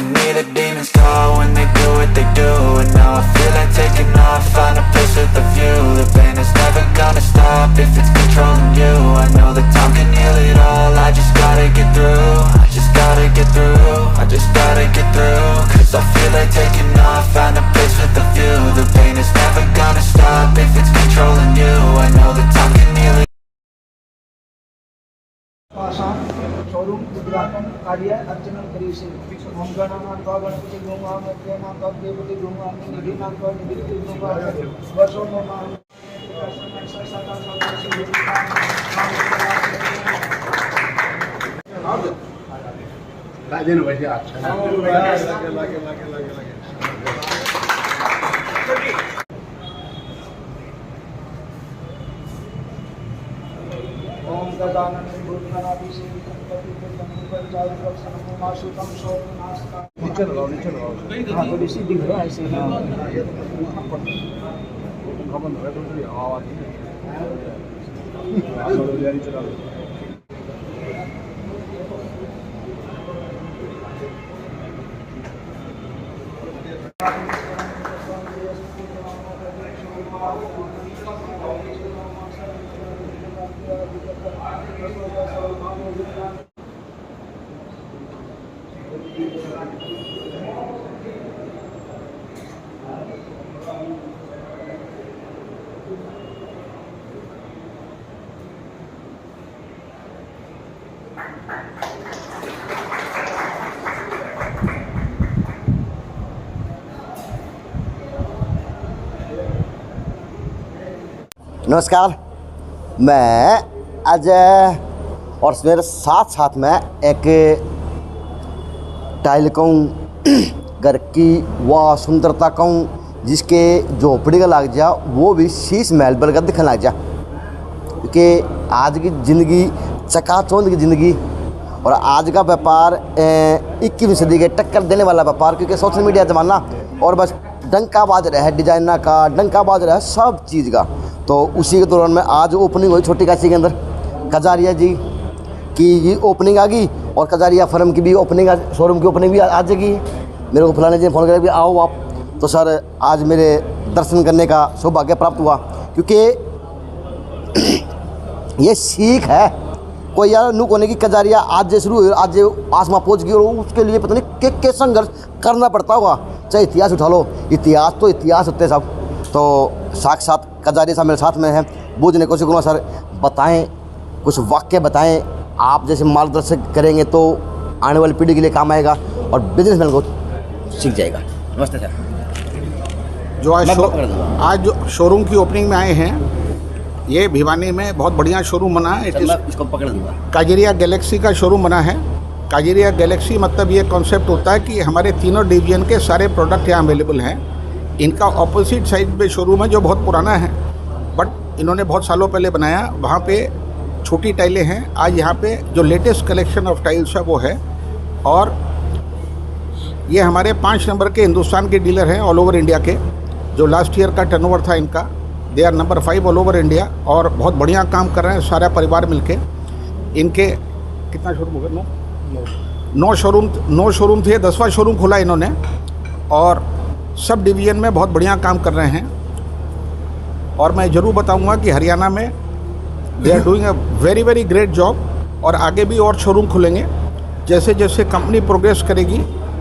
can hear the demons call when they do what they do. And now I feel like taking off, find a place with a view. The pain is never gonna stop if it's controlling you. I know that time can heal it all, I just gotta get through. I just gotta get through, I just gotta get through. Cause I feel like taking off, find a place with a view. The pain is never gonna stop if it's controlling you. I know that time can heal it. Showroom उद्घाटन कार्य अर्चना करी से हम गणनाथ गणपति गंगा मध्य नाथ देवती गंगा निधि नाथ निधि गंगा वर्षों में राजेंद्र वैसे अच्छा ओम गजानन भूतनाथि सेवितं कपितं पंचायतं सनमुमासुतं सोमनास्ता नीचे लगाओ हाँ थोड़ी सी दिख रहा है ऐसे खबर है तो थोड़ी आवाज है नमस्कार, मैं अजय और मेरे साथ साथ में एक टाइल कहूँ घर की वह सुंदरता कहूँ जिसके झोपड़ी का लग जा वो भी शीश महल पर का दिखने लग जा। क्योंकि आज की ज़िंदगी चकाचौंध की ज़िंदगी और आज का व्यापार 21वीं सदी के टक्कर देने वाला व्यापार, क्योंकि सोशल मीडिया ज़माना और बस डंका बाज रहा है डिजाइनर का, डंका बाज रहा है सब चीज़ का। तो उसी के दौरान में आज ओपनिंग हुई छोटी काशी के अंदर कजारिया जी की ओपनिंग आ गई और कजारिया फर्म की भी ओपनिंग, शोरूम की ओपनिंग भी आ जाएगी। मेरे को फलाने जी ने फ़ोन करके भी आओ आप, तो सर आज मेरे दर्शन करने का सौभाग्य प्राप्त हुआ। क्योंकि ये सीख है कोई यार नू कोने की कजारिया आज शुरू हुई, आज आसमां पहुंच गई और उसके लिए पता नहीं के संघर्ष करना पड़ता होगा। चाहे इतिहास उठा लो, इतिहास तो इतिहास होते सब। तो साक्षात कजारिया साहब मेरे साथ में हैं, बूझने की कोशिश करूँगा। सर बताएं, कुछ वाक्य बताएं, आप जैसे मार्गदर्शक करेंगे तो आने वाली पीढ़ी के लिए काम आएगा और बिजनेसमैन को सीख जाएगा। नमस्ते सर। जो आज जो शोरूम की ओपनिंग में आए हैं, ये भिवानी में बहुत बढ़िया शोरूम बना है। इसको पकड़ दूँगा। काजरिया गैलेक्सी का शोरूम बना है। काजरिया गैलेक्सी मतलब ये कॉन्सेप्ट होता है कि हमारे तीनों डिवीजन के सारे प्रोडक्ट यहाँ अवेलेबल हैं। इनका ऑपोजिट साइड पे शोरूम है जो बहुत पुराना है, बट इन्होंने बहुत सालों पहले बनाया। वहाँ पे छोटी टाइलें हैं। आज यहाँ पे जो लेटेस्ट कलेक्शन ऑफ टाइल्स है वो है। और ये हमारे 5 नंबर के हिंदुस्तान के डीलर हैं ऑल ओवर इंडिया के। जो लास्ट ईयर का टर्नओवर था इनका, they are number 5 all over India और बहुत बढ़िया काम कर रहे हैं सारा परिवार मिलके। इनके कितना शोरूम हो गया? 9 शोरूम थे, 10वां शोरूम खोला इन्होंने और सब डिवीज़न में बहुत बढ़िया काम कर रहे हैं। और मैं ज़रूर बताऊंगा कि हरियाणा में they are doing a very very great job और आगे भी और शोरूम खुलेंगे। जैसे जैसे कंपनी प्रोग्रेस करेगी,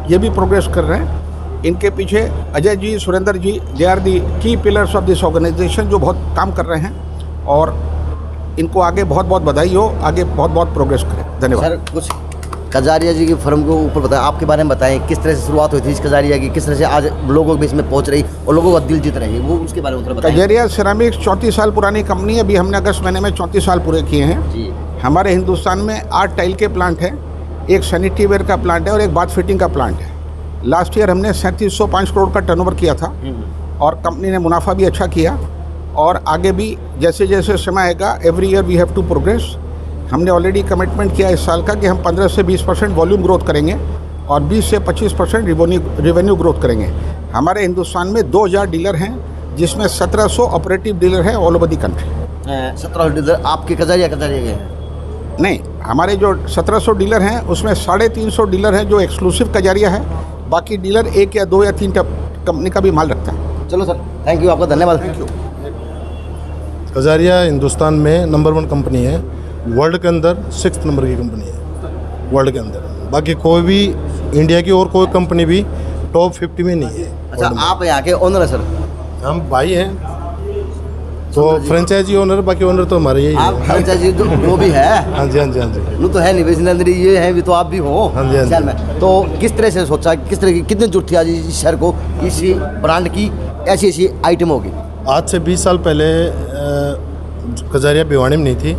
ये भी प्रोग्रेस कर रहे हैं। इनके पीछे अजय जी, सुरेंद्र जी, दे आर दी की पिलर्स ऑफ दिस ऑर्गेनाइजेशन जो बहुत काम कर रहे हैं और इनको आगे बहुत बहुत बधाई हो, आगे बहुत बहुत प्रोग्रेस करें। धन्यवाद। सर कुछ कजारिया जी की फर्म के ऊपर बताएं, आपके बारे में बताएं, किस तरह से शुरुआत हुई थी इस कजारिया की, किस तरह से आज लोगों के बीच में पहुंच रही और लोगों का दिल जीत रही है, वो उसके बारे में थोड़ा बताएं। कजारिया सिरामिक्स 34 साल पुरानी कंपनी है। अभी हमने अगस्त महीने में 34 साल पूरे किए हैं जी। हमारे हिंदुस्तान में 8 टाइल के प्लांट हैं, एक सैनिटरी वेयर का प्लांट है और एक बाथ फिटिंग का प्लांट है। लास्ट ईयर हमने 3705 करोड़ का टर्नओवर किया था और कंपनी ने मुनाफा भी अच्छा किया। और आगे भी जैसे जैसे समय आएगा, every year we have to progress. हमने ऑलरेडी कमिटमेंट किया इस साल का कि हम 15 से 20% वॉल्यूम ग्रोथ करेंगे और 20 से 25% रेवेन्यू ग्रोथ करेंगे। हमारे हिंदुस्तान में 2000 डीलर हैं, जिसमें 1700 ऑपरेटिव डीलर हैं all over the country. 1700 dealer आपके कजारिया के हैं? नहीं, हमारे जो 1700 डीलर हैं उसमें 350 डीलर हैं जो एक्सक्लूसिव कजारिया है, बाकी डीलर 1 या 2 या 3 कंपनी का भी माल रखता है। चलो सर, थैंक यू, आपका धन्यवाद। Thank you. कजारिया हिंदुस्तान में नंबर 1 कंपनी है, वर्ल्ड के अंदर 6th नंबर की कंपनी है वर्ल्ड के अंदर। बाकी कोई भी इंडिया की और कोई कंपनी भी टॉप 50 में नहीं है। अच्छा, आप यहाँ के ओनर है सर? हम भाई हैं, तो फ्रेंचाइजी ओनर, बाकी ओनर तो हमारे यही आप है। फ्रेंचाइजी जो भी है, हाँ जी, हाँ जी, हाँ जी। वो तो है नहीं वैसे अंदर ये है भी, तो आप भी हो हाँ जी, हाँ जी। शहर में। तो किस तरह से सोचा, किस तरह की कितनी जरूरत थी आज इस शहर को इस ब्रांड की ऐसी आइटम होगी? आज से 20 साल पहले कजारिया भिवानी में नहीं थी।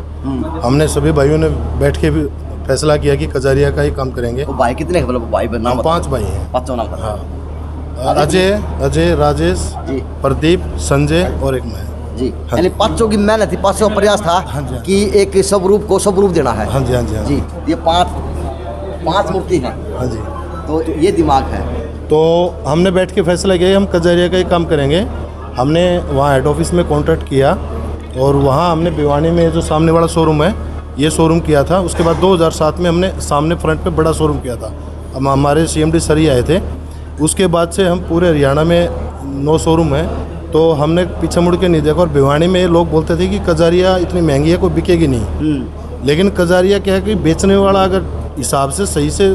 हमने सभी भाइयों ने बैठ के भी फैसला किया कि कजारिया का ही काम करेंगे। तो भाई कितने हैं? मतलब भाई नाम हम 5 भाई हैं। 5 नाम बता। हाँ, अजय, राजेश, जी प्रदीप, संजय और एक मैं। जी, हाँ यानी 5 की मेहनत थी, 5 का प्रयास था हाँ जी, हाँ। कि एक स्वरूप को स्वरूप देना है। हाँ जी, हाँ जी, हाँ जी, ये 5 मूर्ति हैं, हाँ जी। तो ये दिमाग है। तो हमने बैठ के फैसला किया हम कजारिया का ही काम करेंगे। हमने वहाँ हेड ऑफिस में कॉन्ट्रैक्ट किया और वहाँ हमने भिवानी में जो सामने वाला शोरूम है ये शोरूम किया था। उसके बाद 2007 में हमने सामने फ्रंट पे बड़ा शोरूम किया था। अब हमारे CMD सर ही आए थे। उसके बाद से हम पूरे हरियाणा में 9 शोरूम है, तो हमने पीछे मुड़ के नहीं देखा। और भिवानी में लोग बोलते थे कि कजारिया इतनी महंगी है, कोई बिकेगी नहीं। लेकिन कजारिया क्या है कि बेचने वाला अगर हिसाब से सही से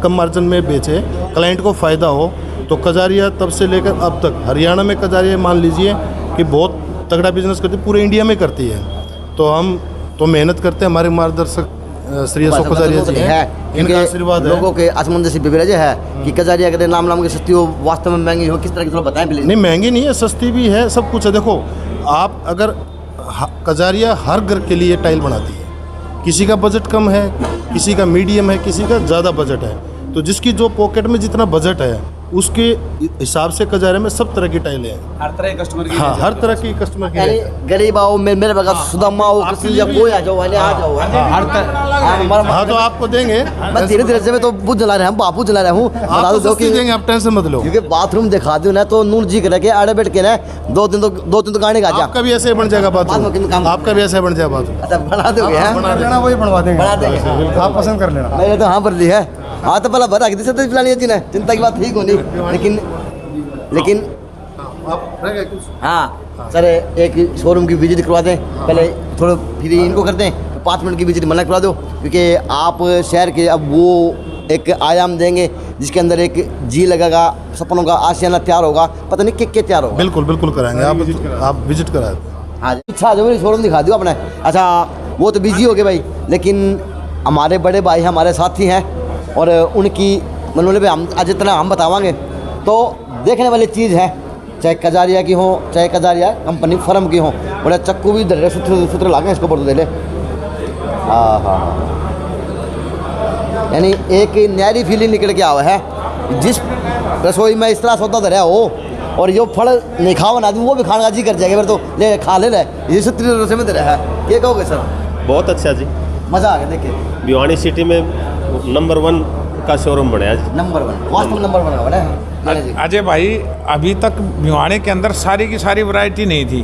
कम मार्जिन में बेचे, क्लाइंट को फ़ायदा हो, तो कजारिया तब से लेकर अब तक हरियाणा में कजारिया मान लीजिए कि बहुत तगड़ा बिजनेस करती है, पूरे इंडिया में करती है। तो हम तो मेहनत करते हैं, हमारे मार्गदर्शक श्री अशोक कजारिया जी हैं, इनका आशीर्वाद है। लोगों के आसमान जैसी बेबेज है कि कजारिया के नाम के सस्ती हो, वास्तव में महंगी हो, किस तरह की थोड़ा बताएं प्लीज। नहीं, महंगी नहीं है, सस्ती भी है, सब कुछ है। देखो आप अगर कजारिया हर घर के लिए टाइल बनाती है। किसी का बजट कम है, किसी का मीडियम है, किसी का ज़्यादा बजट है। तो जिसकी जो पॉकेट में जितना बजट है उसके हिसाब से कजारिया में सब तरह की टाइलें हैं, हर तरह के कस्टमर की। हाँ, हर तरह की कस्टमर की यानी है। गरीब आओ, मेरे बगैर सुदामा हो, किसी या कोई आ जाओ, वाले आ जाओ। हर तरह हाँ, तो आपको देंगे। मैं धीरे धीरे से मैं तो बुझ जला रहा हूँ, बापू जला रहा हूँ, बता आपको दो सस्ती कि देंगे, आप टेंशन मत लो। क्योंकि बाथरूम दिखा दो ना तो नूर जी करे के आड़े बैठ के ना 2 दिन तो गाने गा जा। आपका भी ऐसे बन जाएगा बाद में किन काम- बात, आपका भी ऐसे बन जाएगा बात। अच्छा, बना दोगे हैं? बना देना, वही बनवा देंगे, बना देंगे, आप पसंद कर लेना। मैंने तो हाँ पर ली है। हाँ तो पहला भरा किसी से पिलानी है, चिंता की बात ठीक होनी। लेकिन हाँ सर, एक शोरूम की विजिट करवा दें पहले, थोड़ा फिर इनको कर दें, 5 मिनट की विजिट मना करवा दो, क्योंकि आप शहर के अब वो एक आयाम देंगे जिसके अंदर एक जी लगेगा, सपनों का आशियाना तैयार होगा, पता नहीं क्या तैयार होगा। बिल्कुल बिल्कुल कराएंगे, आप विजिट करा। हाँ, अच्छा जो मेरी शोरूम दिखा दियो अपने। अच्छा, वो तो बिजी हो गए भाई, लेकिन हमारे बड़े भाई हमारे साथी हैं और उनकी मनोले पे हम आज इतना हम बतावांगे। तो देखने वाली चीज़ है, चाहे कजारिया की हो, चाहे कजारिया कंपनी फर्म की हो, बड़े चक्कू भी दे सूत्र लागे इसको बोल दे ले। हाँ हाँ, यानी एक नयारी फीलिंग निकल के आवा है। जिस रसोई में इस तरह सौदा धरा हो और ये फल नहीं खावा ना आदमी, वो भी खाने का जी कर जाएगा, फिर तो ले खा ले ये सूत्र रसोई में धरा है। क्या कहोगे सर? बहुत अच्छा जी, मज़ा आ गया देखिए। भिवानी सिटी में नंबर 1 का शोरूम बनाया जी। नंबर 1, वास्तव में नंबर 1 का बना है। अजय भाई, अभी तक भिवानी के अंदर सारी की सारी वैरायटी नहीं थी।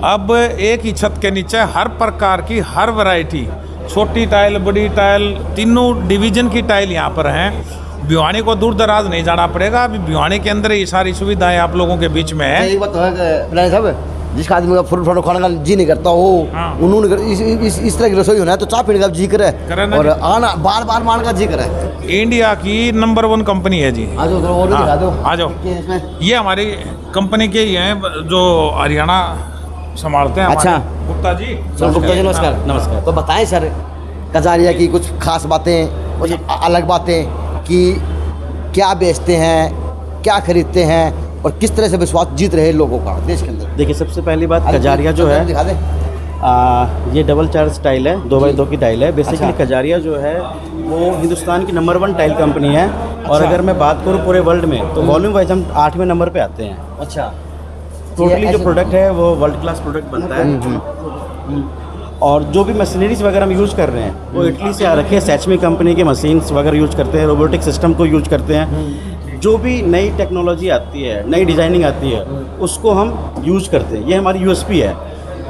अब एक ही छत के नीचे हर प्रकार की हर वैरायटी, छोटी टाइल, बड़ी टाइल, तीनों डिवीजन की टाइल यहाँ पर हैं। भिवानी को दूर दराज नहीं जाना पड़ेगा, अभी भिवानी के अंदर ये सारी सुविधाएं आप लोगों के बीच में है। एक बात तो है साहब, जिसका आदमी का फुल खाने का जी नहीं करता हो, हाँ। उन्होंने इस तरह की रसोई होना है तो चाय पीने का जी करे ना और जी। आना बार बार मान का जी करे। इंडिया की नंबर 1 कंपनी है जी। आ जाओ थोड़ा और भी दिखा दो। आ जाओ, क्या है इसमें? ये हमारी कंपनी के ही हैं जो हरियाणा संभालते हैं। अच्छा। हमारे गुप्ता जी। सर गुप्ता जी नमस्कार। नमस्कार। तो बताएं सर, कजारिया की कुछ खास बातें, कुछ अलग बातें कि क्या बेचते हैं, क्या खरीदते हैं और किस तरह से विश्वास जीत रहे लोगों का देश के अंदर। देखिए, सबसे पहली बात कजारिया जो है, दिखा दें। ये डबल चार्ज टाइल है, 2x2 की टाइल है। बेसिकली अच्छा। कजारिया जो है वो हिंदुस्तान की नंबर 1 टाइल कंपनी है। और अगर मैं बात करूँ पूरे वर्ल्ड में तो वॉल्यूम वाइज हम 8वें नंबर पे आते हैं। अच्छा, टोटली जो ऐसे- प्रोडक्ट है वो वर्ल्ड क्लास प्रोडक्ट बनता है। और जो भी मशीनरीज वगैरह हम यूज़ कर रहे हैं वो इटली से आ रखे हैं। सैचमी कंपनी के मशीन्स वगैरह यूज़ करते हैं, रोबोटिक सिस्टम को यूज़ करते हैं। जो भी नई टेक्नोलॉजी आती है, नई डिज़ाइनिंग आती है, उसको हम यूज़ करते हैं। ये हमारी यूएसपी है।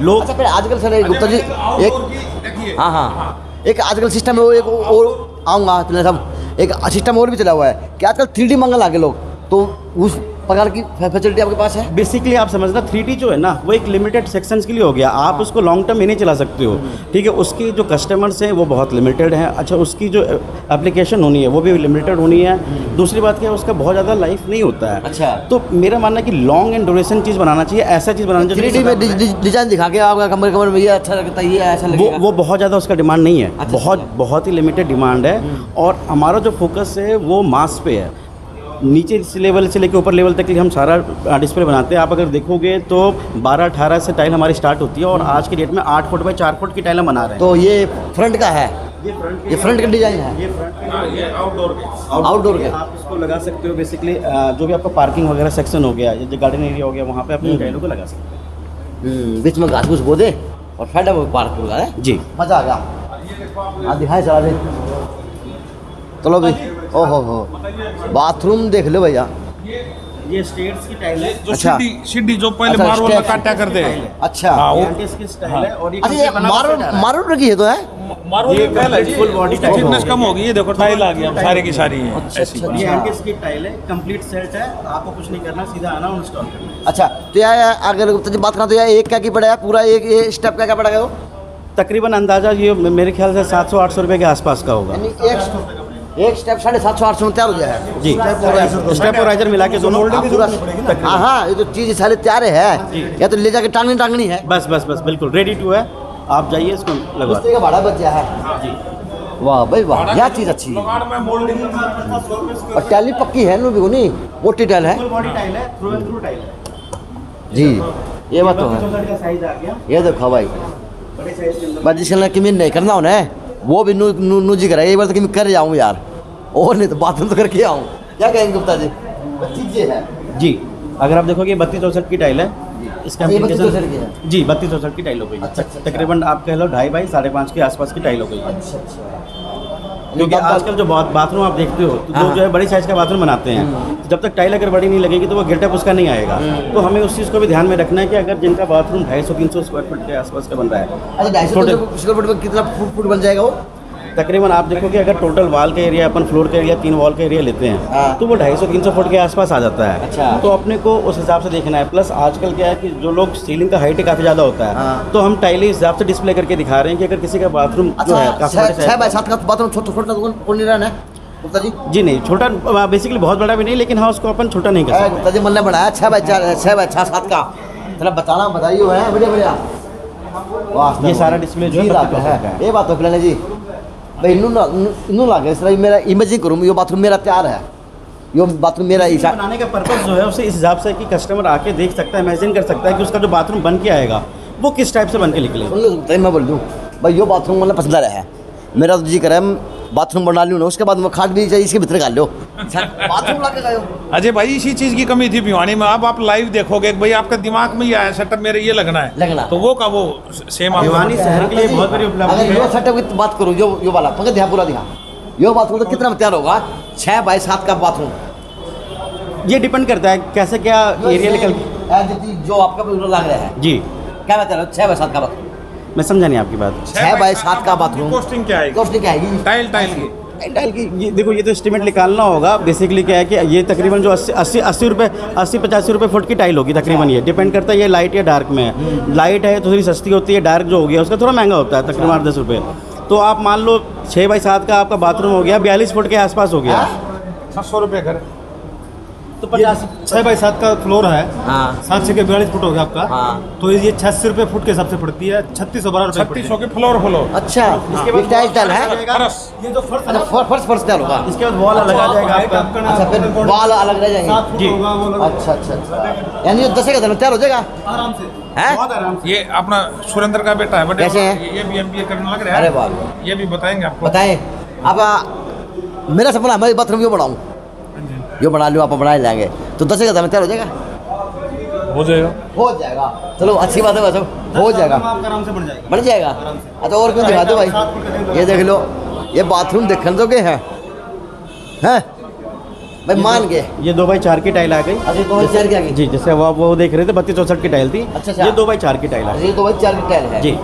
लोग अच्छा, फिर आजकल सर एक गुप्ता जी एक हाँ हाँ एक आजकल सिस्टम है वो एक और आऊँगा तुमने सब एक सिस्टम और भी चला हुआ है कि आजकल 3D मंगल आगे लोग, तो उस प्रकार की फैसिलिटी आपके पास है? बेसिकली आप समझना 3D जो है ना वो एक लिमिटेड सेक्शंस के लिए हो गया, आप उसको लॉन्ग टर्म में नहीं चला सकते हो, ठीक है। उसकी जो कस्टमर्स हैं वो बहुत लिमिटेड हैं। अच्छा, उसकी जो एप्लीकेशन होनी है वो भी लिमिटेड होनी है। दूसरी बात क्या है, उसका बहुत ज़्यादा लाइफ नहीं होता है। अच्छा। तो मेरा मानना है कि लॉन्ग एंड ड्यूरेशन चीज़ बनाना चाहिए, ऐसा चीज़ बनाना चाहिए 3D में डिजाइन दिखा के आपका कमर कमर में ये अच्छा लगता है, ये ऐसा लगेगा। वो बहुत ज़्यादा उसका डिमांड नहीं है। अच्छा, बहुत ही लिमिटेड डिमांड है। और हमारा जो फोकस है वो मास पे है। नीचे लेवल से लेकर ऊपर लेवल तक के लिए हम सारा डिस्प्ले बनाते हैं। आप अगर देखोगे तो 12-18 से टाइल हमारी स्टार्ट होती है और आज की डेट में 8 फुट बाई 4 फुट की टाइल हम बना रहे हैं। तो ये फ्रंट का है, ये फ्रंट का डिजाइन है, ये फ्रंट ये आउटडोर के। आप इसको लगा सकते हो बेसिकली जो भी आपका पार्किंग वगैरह सेक्शन हो गया, जो गार्डन एरिया हो गया, वहाँ पे अपनी टाइलों को लगा सकते हैं। बीच में घास फूस बो दे और फायदा पार्क होगा है जी, मजा आ गया। हाँ दिखाए चला दे, चलो भाई। ओहो हो, बाथरूम देख लो भैया। ये स्टेयर्स की टाइल है। जो अच्छा। सीढ़ी जो पहले अच्छा, मार्बल स्टेप। काटा करते हैं। अच्छा, हाँ, वो इसकी स्टाइल है। और अच्छा ये मार्बल रखी है तो है। मार्बल ये पहले जी, full body टाइल थिकनेस कम होगी। ये देखो टाइल आ गई, अब सारी की सारी है ऐसी। ये एंटीस की टाइल है, कंप्लीट सेट है। आपको कुछ नहीं करना, सीधा आना और इंस्टॉल करना है। अच्छा, तो यार अगर तो बात करें तो यार एक क्या की पड़ेगा, पूरा एक ये स्टेप का क्या पड़ेगा वो? तकरीबन अंदाज़ा ये मेरे ख्याल से 700-800 रुपये के आसपास का होगा। यानी एक स्टेप 750-800 में तैयार हो जाए जी, स्टेपलाइजर मिला के दोनों पूरा। हाँ, ये तो चीज़ सारे तैयार है, या तो ले जाके टांगनी है। बस बिल्कुल रेडी टू है। आप जाइए इसको लगवा। का भाड़ा बच गया है जी। वाह भाई वाह, यह चीज़ अच्छी है। जुगाड़ में मोल्डिंग और टाइल भी पक्की है, भी नहीं मोटी टाइल है फुल बॉडी टाइल है, थ्रू एंड थ्रू टाइल है जी। ये बात तो है। 64 का साइज आ गया, ये देखो भाई, बड़े साइज के अंदर। बस जिसके लिए किमी नहीं करना होना है वो भी नू जी करे। एक बार तो किमी कर जाऊँ यार, और नहीं तो बाथरूम तो करके आऊँ। क्या कहेंगे गुप्ता जी? चीज़ें है जी। अगर आप देखोगे 32-64 की टाइल है, इसका ये application- 32-64 की है? जी 32-64 की टाइल हो गई। अच्छा। तकरीबन आप कह लो 2.5 बाई 5.5 के आसपास की टाइल हो गई। अच्छा। क्योंकि आजकल जो बाथरूम आप देखते हो तो लोग जो है बड़ी साइज़ का बाथरूम बनाते हैं, जब तक टाइल अगर बड़ी नहीं लगेगी तो वो गेटअप उसका नहीं आएगा। तो हमें उस चीज़ को भी ध्यान में रखना है कि अगर जिनका बाथरूम 250-300 स्क्वायर फीट के आसपास का बन रहा है, अच्छा, 250 स्क्वायर फीट में कितना फुट बन जाएगा वो? तकरीबन आप देखोगे अगर टोटल वॉल का एरिया, अपन फ्लोर का एरिया 3 वॉल का एरिया लेते हाँ। हैं तो वो 250-300 फुट के आसपास आ जाता है। अच्छा। तो अपने को उस हिसाब से देखना है। प्लस आजकल क्या है कि जो लोग सीलिंग का हाइट काफ़ी ज़्यादा होता है, हाँ। तो हम टाइल इस हिसाब से डिस्प्ले करके दिखा रहे हैं कि अगर किसी का बाथरूम जो है काफ़ी बड़े 6 size- बाय 7 का बाथरूम छोटा कौन नहीं रहना है गुप्ता जी? जी नहीं, छोटा बेसिकली बहुत बड़ा भी नहीं, लेकिन हाँ उसको अपन छोटा नहीं कर सकते। गुप्ता जी मन ने बनाया 6 बाय 7 का। चलो बताना बताइए है बढ़िया। वाह, ये सारा डिस्प्ले जो है जी 32 है। का है। ये बात तो फिलहाल जी भाई इनू लागे इस तरह मेरा इमेजिंग करूँ, ये बाथरूम मेरा तैयार है, ये बाथरूम मेरा ही इसे बनाने का पर्पस जो है उसे इस हिसाब से कि कस्टमर आके देख सकता है, इमेजिन कर सकता है कि उसका जो बाथरूम बन के आएगा वो किस टाइप से बन के निकले। सुन लो गुप्ता जी, मैं बोल दूँ भाई ये बाथरूम मतलब पसंद आ रहा है मेरा, तो जी करे बाथरूम बना लूँ ना, उसके बाद मैं खाट भी चाहिए इसके भीतर डाल लो बाथरूम ला के गए हो। अजय भाई इसी चीज की कमी थी भिवानी में। अब आप लाइव देखोगे कि भाई आपके दिमाग में ये आया सेटअप मेरे ये लगना लगना। है, तो वो का वो सेम भिवानी शहर के लिए बहुत बड़ी उपलब्धि अगर है। यो सेटअप की बात करूँ यो वाला पंकज ध्यान पूरा दिखा, यो बाथरूम तो कितना में तैयार होगा? 6 बाय 7 का बाथरूम। ये डिपेंड करता है कैसे क्या एरिया निकल। जो आपका लग रहा है जी, क्या बता रहे हो? 6 बाय 7 का बाथरूम, मैं समझा नहीं आपकी बात। 6 बाय 7 का बाथरूम कॉस्टिंग क्या आएगी? कॉस्ट क्या आएगी? टाइल की टाइल की ये देखो, ये तो एस्टिमेट निकालना होगा। बेसिकली क्या है कि ये तकरीबन जो 80 रुपये 80-85 रुपये फुट की टाइल होगी तकरीबन। ये डिपेंड करता है ये लाइट या डार्क में है। लाइट है तो थोड़ी सस्ती होती है, डार्क जो हो गया उसका थोड़ा महंगा होता है, तकरीबन 8-10 रुपये। तो आप मान लो 6 बाई 7 का आपका बाथरूम हो गया, 42 फुट के आसपास हो गया। 600 रुपये घर। तो 6 बाई 7 का फ्लोर है, हाँ 7 6 के 42 फुट हो गया आपका। हाँ। तो ये 86 रुपये फुट के हिसाब से पड़ती है, 3612 रुपये पड़ती 3600 के फ्लोर अच्छा, ये टाइल है। फरस। है। ये जो फर्श है अच्छा, फर्स्ट तैयार होगा। इसके बाद वॉल अलग आ जाएगा आपका। अच्छा, फिर वाल अलग रह जाएंगे। 7 फुट जी। होगा वो अलग। अच्छा, यानी ये 10 का दिन तैयार हो जाएगा आराम से, हैं? बहुत आराम से। ये अपना सुरेंद्र का बेटा है बड़े कैसे वाला, है? ये भी MBA करने लग रहा है। अरे वाह, ये भी बताएंगे आपको। बताएं आप। मेरा सपना है मैं बाथरूम यो बनाऊँ, यो बना लूँ, आप बना लेंगे तो 10 का दिन तैयार हो जाएगा। हो जाएगा। हो जाएगा, चलो अच्छी बात है, वैसे हो जाएगा, आपका आराम से बन जाएगा। बन जाएगा। अच्छा, और क्यों दिखा दो भाई, ये देख लो, ये बाथरूम देखने तो के हैं भाई, मान गए। ये 2 बाई 4 की टाइल आ गई। अच्छा, 2 बाई 4 की आ गई जी, जैसे वो देख रहे थे 32-64 की टाइल थी। अच्छा। ये 2 बाई 4 की टाइल आ गई। ये 2 बाई 4 की टाइल है जी।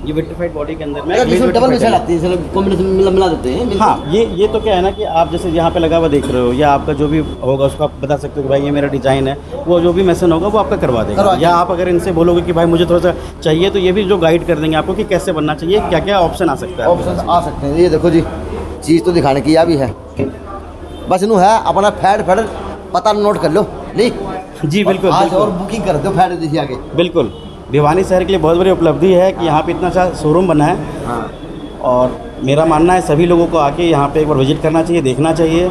ये विट्रीफाइड बॉडी के अंदर में अगर इसमें डबल मिसाइल vitrified आती है, चलो कॉम्बिनेशन मिला देते हैं बिल्कुल। हाँ, ये तो क्या है ना कि आप जैसे यहाँ पे लगा हुआ देख रहे हो, या आपका जो भी होगा उसको आप बता सकते हो कि भाई ये मेरा डिज़ाइन है, वो जो भी मैसन होगा वो आपका करवा देगा। करवा या आप अगर इनसे बोलोगे कि भाई मुझे थोड़ा सा चाहिए, तो ये भी जो गाइड कर देंगे आपको कि कैसे बनना चाहिए, क्या क्या ऑप्शन आ सकता है। ऑप्शन आ सकते हैं। ये देखो जी, चीज़ तो दिखाने की या भी है, बस इनू है अपना फैट पता नोट कर लो नहीं जी बिल्कुल आज बिल्कुल और बुकिंग कर दो फैट देखिए आगे। बिल्कुल। भिवानी शहर के लिए बहुत बड़ी उपलब्धि है कि यहाँ पे इतना अच्छा शोरूम बना है। हाँ, और मेरा मानना है सभी लोगों को आके यहाँ पे एक बार विजिट करना चाहिए, देखना चाहिए।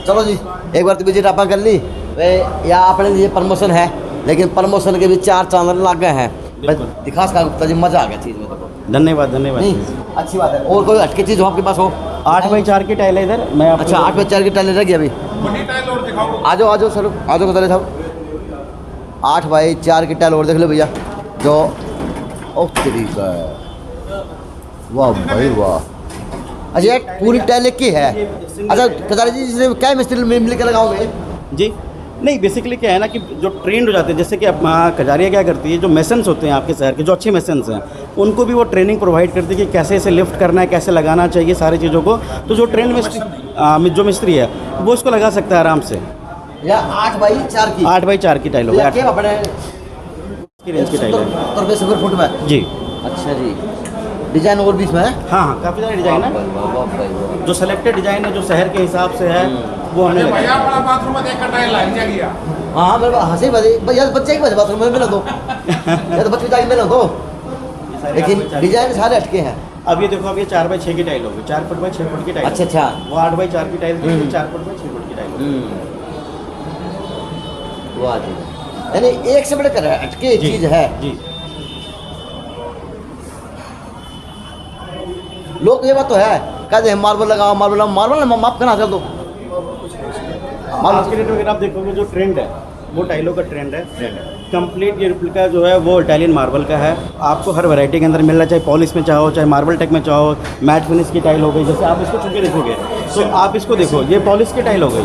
चलो जी, एक बार तो विजिट आप कर ली वे, या अपने लिए प्रमोशन है, लेकिन प्रमोशन के भी 4 चांद लग गए हैं। बस दिखा सका गुप्ता जी, मज़ा आ गया चीज़ में तो। धन्यवाद धन्यवाद। नहीं, अच्छी बात है। और कोई हटके चीज़ हो आपके पास हो? 8x4 की टाइल है इधर। मैं अच्छा, 8x4 की टाइल रह गई अभी। आ जाओ सर, आ जाओ बताइए साहब। 8x4 की टाइल और देख लो भैया, जो ओ तरीका है, वाह भाई वाह। अच्छा, ये पूरी टाइल एक की है। अच्छा कदारी जी, इसमें क्या मिस्त्री मिल के लगाओगे जी? नहीं, बेसिकली क्या है ना कि जो ट्रेंड हो जाते हैं, जैसे कि अब कजारिया क्या करती है, जो मेसन्स होते हैं आपके शहर के, जो अच्छे मेसन्स हैं, उनको भी वो ट्रेनिंग प्रोवाइड करती है कि कैसे इसे लिफ्ट करना है, कैसे लगाना चाहिए सारी चीज़ों को। तो जो ट्रेंड मिस्त्री जो मिस्त्री है वो इसको लगा सकता है आराम से। या 8x4 की 8x4 की टाइल होगी, 8 अपने की रेंज की टाइल है 70 रुपये स्क्वायर फुट में। जी। अच्छा जी, डिजाइन और भी इसमें है? हाँ, काफ़ी सारे डिज़ाइन है। है जो सेलेक्टेड डिज़ाइन है, जो शहर के हिसाब से है, वो हमने लगाया। हाँ मेरे हंसी भैया बच्चे के बाथरूम में मिला दो या तो बच्चे जाके मिला दो, लेकिन डिजाइन सारे हटके हैं। अब ये देखो, अब ये 4x6 की टाइल होगी, 4 फुट बाई 6 फुट की टाइल। अच्छा अच्छा, वो 8x4 की टाइल थी, 4 फुट बाई 6 फुट की टाइल। वाह जी, यानी एक से बढ़कर हटके जी, चीज है जी। लोग ये बात तो है, कहते हैं मार्बल लगाओ मार्बल माफ करना चल दो। आज के डेट में अगर आप देखोगे जो ट्रेंड है, वो टाइलों का ट्रेंड है। कंप्लीट ये रिप्लिका जो है वो इटालियन मार्बल का है। आपको हर वैरायटी के अंदर मिल रहा है, चाहे पॉलिश में चाहो, चाहे मार्बल टेक में चाहो, मैट फिनिश की टाइल हो गई। जैसे आप इसको छू के देखोगे तो आप इसको देखो, ये पॉलिश की टाइल हो गई,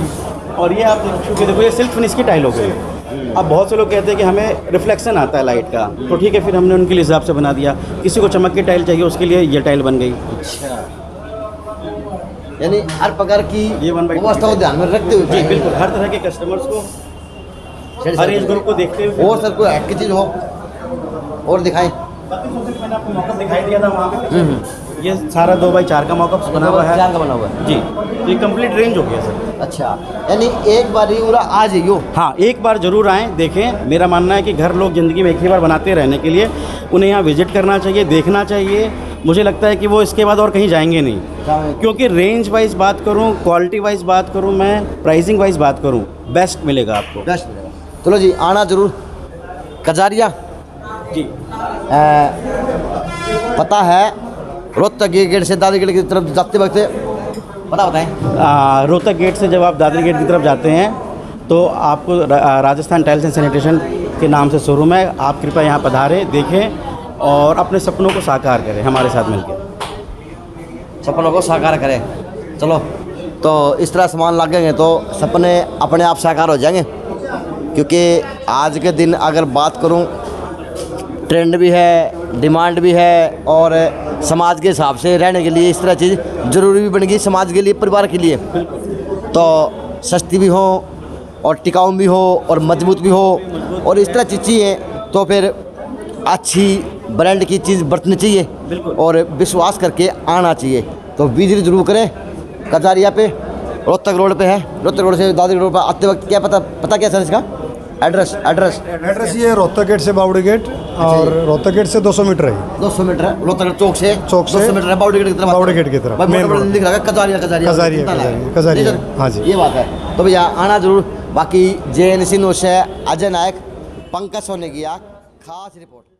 और ये आप छू के देखो, ये सिल्क फिनिश की टाइल हो गई। अब बहुत से लोग कहते हैं कि हमें रिफ्लेक्शन आता है लाइट का, तो ठीक है, फिर हमने उनके लिए हिसाब से बना दिया। किसी को चमक की टाइल चाहिए, उसके लिए ये टाइल बन गई। अच्छा, यानी हर प्रकार की ये 1/2 व्यवस्था को ध्यान में रखते हुए। जी बिल्कुल, हर तरह के कस्टमर्स को, हर एज ग्रुप को देखते हुए। और सर कोई हटके चीज हो और दिखाएं। मैंने आपको मॉकअप दिखाई दिया था वहाँ पे। ये सारा 2x4 का मॉकअप बना हुआ है। 4 का बना हुआ है जी, ये कंप्लीट रेंज हो गया सर। अच्छा, यानी एक बार ही पूरा आ जाइयो। हाँ, एक बार ज़रूर आएँ, देखें। मेरा मानना है कि घर लोग ज़िंदगी में एक ही बार बनाते रहने के लिए उन्हें यहाँ विजिट करना चाहिए, देखना चाहिए। मुझे लगता है कि वो इसके बाद और कहीं जाएंगे नहीं, क्योंकि रेंज वाइज बात करूँ, क्वालिटी वाइज बात करूँ, मैं प्राइसिंग वाइज बात करूँ, बेस्ट मिलेगा आपको। बेस्ट मिलेगा। चलो जी, आना जरूर कजारिया जी। पता है रोहतक गेट से दादरी गेट की तरफ जाते वक्त पता बताएं। रोहतक गेट से जब आप दादरी गेट की तरफ जाते हैं तो आपको राजस्थान टाइल्स एंड सैनिटेशन के नाम से शोरूम है। आप कृपया यहाँ पधारें, देखें और अपने सपनों को साकार करें हमारे साथ मिलकर। सपनों को साकार करें। चलो, तो इस तरह सामान लगेंगे तो सपने अपने आप साकार हो जाएंगे, क्योंकि आज के दिन अगर बात करूं, ट्रेंड भी है, डिमांड भी है, और समाज के हिसाब से रहने के लिए इस तरह चीज़ ज़रूरी भी बन गई, समाज के लिए, परिवार के लिए। तो सस्ती भी हो और टिकाऊ भी हो और मजबूत भी हो, और इस तरह चीज़ चाहिए तो फिर अच्छी ब्रांड की चीज़ बरतनी चाहिए और विश्वास करके आना चाहिए। तो विजिट जरूर करें कजारिया पे, रोहतक रोड पे है। रोहतक रोड से दादरी रोड पर आते वक्त क्या पता क्या सर इसका एड्रेस ये रोहतक गेट से बावड़ी गेट, और रोहतक गेट से 200 मीटर है। 200 मीटर है रोहतक चौक से 200 मीटर है बावड़ी गेट की तरफ। बावड़ी गेट की तरफ मेन रोड लिख रहा है कजारिया। हाँ जी, ये बात है। तो भैया आना जरूर। बाकी JNC न्यूज़ से अजय नायक, पंकज सोनेगिया, खास रिपोर्ट।